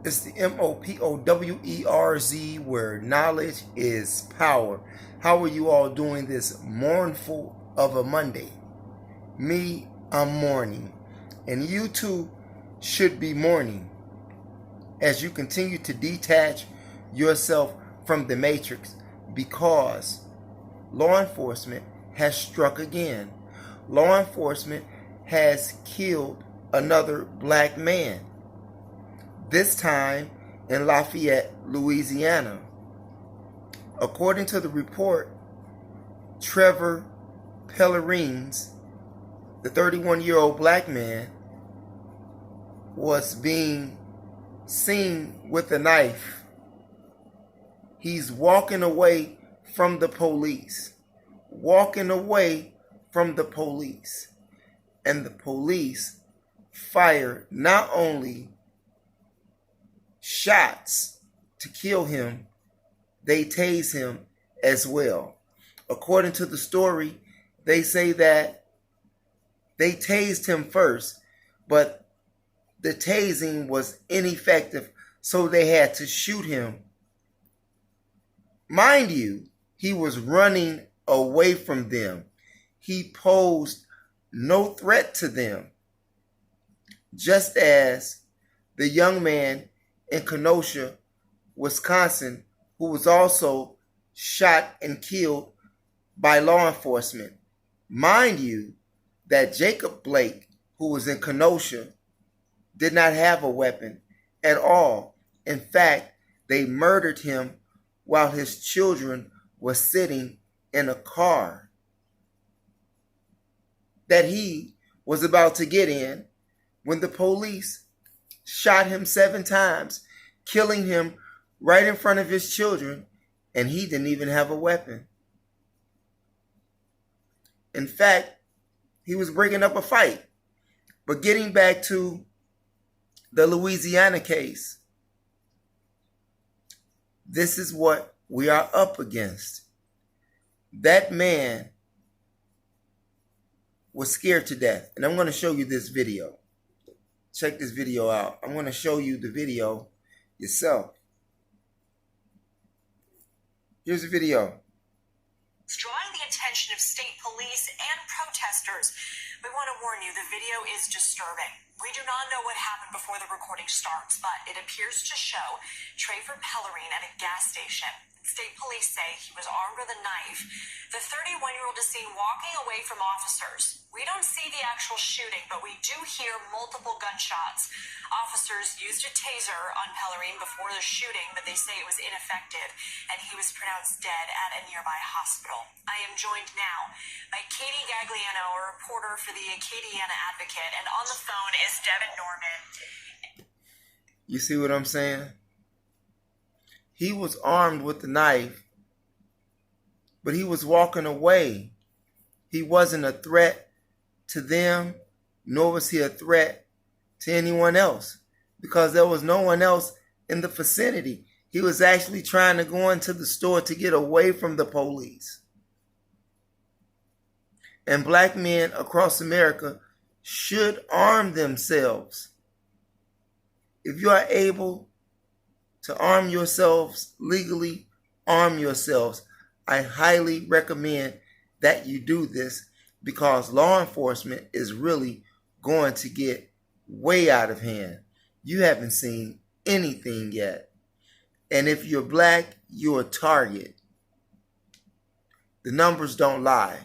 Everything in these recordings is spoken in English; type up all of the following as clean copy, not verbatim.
It's the MOPOWERZ, where knowledge is power. How are you all doing this mournful of a Monday? Me, I'm mourning. And you too should be mourning as you continue to detach yourself from the matrix, because law enforcement has struck again. Law enforcement has killed another black man, this time in Lafayette, Louisiana. According to the report, Trevor Pellerines, the 31-year-old black man, was being seen with a knife. He's walking away from the police. And the police fired not only shots to kill him, they tased him as well. According to the story, they say that they tased him first, but the tasing was ineffective, so they had to shoot him. Mind you, he was running away from them. He posed no threat to them, just as the young man in Kenosha, Wisconsin, who was also shot and killed by law enforcement. Mind you, that Jacob Blake, who was in Kenosha, did not have a weapon at all. In fact, they murdered him while his children were sitting in a car that he was about to get in when the police shot him 7 times, killing him right in front of his children, and he didn't even have a weapon. In fact, he was breaking up a fight. But getting back to the Louisiana case, this is what we are up against. That man was scared to death. And I'm going to show you this video. Check this video out. I'm going to show you the video yourself. Here's the video. It's drawing the attention of state police and protesters. We want to warn you, the video is disturbing. We do not know what happened before the recording starts, but it appears to show Trevor Pellerine at a gas station. State police say he was armed with a knife. The 31-year-old is seen walking away from officers. We don't see the actual shooting, but we do hear multiple gunshots. Officers used a taser on Pellerine before the shooting, but they say it was ineffective, and he was pronounced dead at a nearby hospital. I am joined now by Katie Gagliano, a reporter for the Acadiana Advocate, and on the phone is Devin Norman. You see what I'm saying? He was armed with the knife, but he was walking away. He wasn't a threat to them, nor was he a threat to anyone else, because there was no one else in the vicinity. He was actually trying to go into the store to get away from the police. And black men across America should arm themselves. If you are able to arm yourselves legally, arm yourselves. I highly recommend that you do this, because law enforcement is really going to get way out of hand. You haven't seen anything yet. And if you're black, you're a target. The numbers don't lie.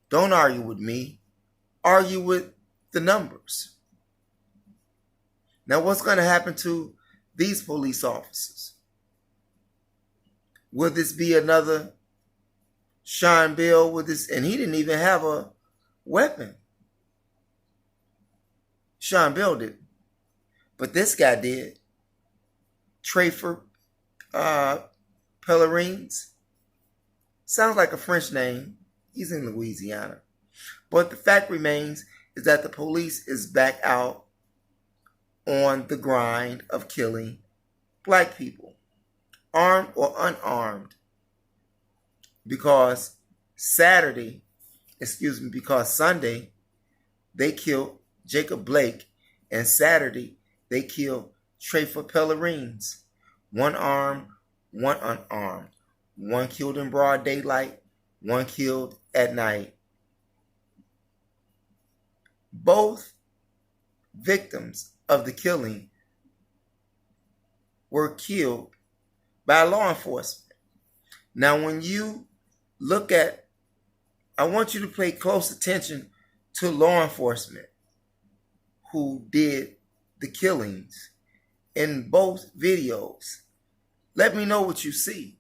Don't argue with me. Argue with the numbers. Now, what's going to happen to these police officers? Will this be another Sean Bell with this? And he didn't even have a weapon. Sean Bell did. But this guy did. Trevor Pellerines. Sounds like a French name. He's in Louisiana. But the fact remains is that the police is back out on the grind of killing black people, armed or unarmed, because Sunday, they killed Jacob Blake, and Saturday they killed straight for Pellerines. One armed, one unarmed. One killed in broad daylight, one killed at night. Both victims of the killing were killed by law enforcement. Now, when you look at, I want you to pay close attention to law enforcement who did the killings in both videos. Let me know what you see.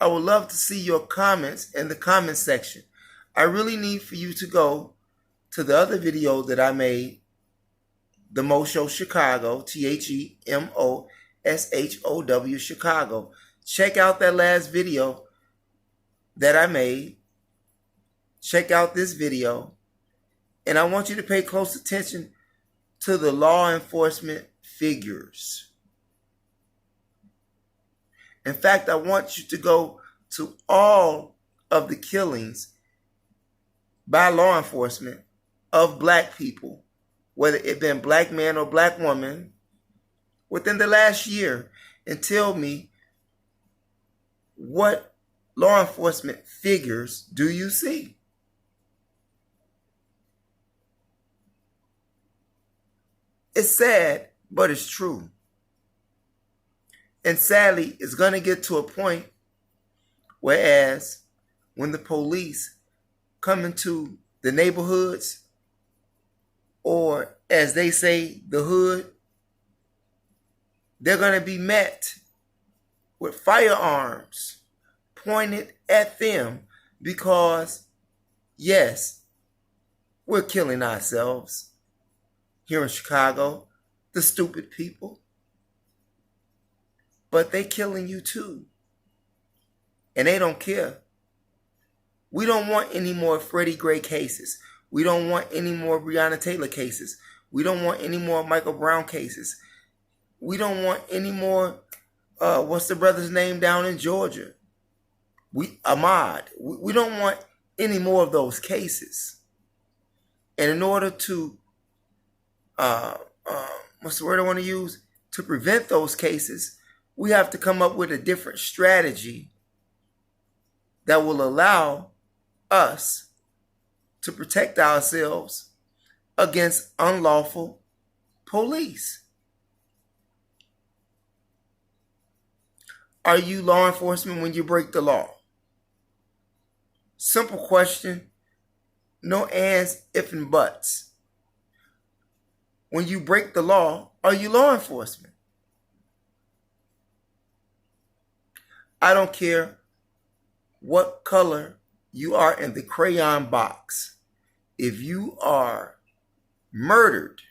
I would love to see your comments in the comment section. I really need for you to go to the other video that I made, The Mo Show Chicago, TheMoShow Chicago. Check out that last video that I made. Check out this video. And I want you to pay close attention to the law enforcement figures. In fact, I want you to go to all of the killings by law enforcement of black people, whether it been black man or black woman, within the last year, and tell me what law enforcement figures do you see? It's sad, but it's true. And sadly, it's going to get to a point whereas when the police come into the neighborhoods, or as they say, the hood, they're going to be met with firearms pointed at them because, yes, we're killing ourselves here in Chicago, the stupid people. But they killing you too. And they don't care. We don't want any more Freddie Gray cases. We don't want any more Breonna Taylor cases. We don't want any more Michael Brown cases. We don't want any more, what's the brother's name down in Georgia? Ahmaud. We don't want any more of those cases. And in order to, what's the word I want to use? To prevent those cases, we have to come up with a different strategy that will allow us to protect ourselves against unlawful police. Are you law enforcement when you break the law? Simple question. No ands, if, and buts. When you break the law, are you law enforcement? I don't care what color you are in the crayon box. If you are murdered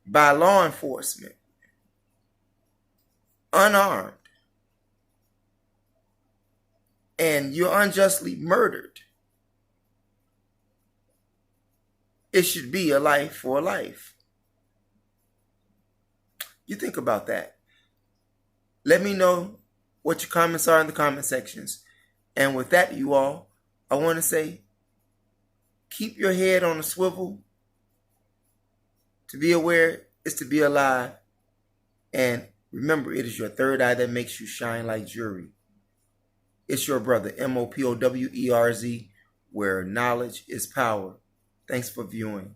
by law enforcement, unarmed, and you're unjustly murdered, it should be a life for a life. You think about that. Let me know what your comments are in the comment sections. And with that, you all, I want to say, keep your head on a swivel. To be aware is to be alive. And remember, it is your third eye that makes you shine like jewelry. It's your brother, MOPOWERZ, where knowledge is power. Thanks for viewing.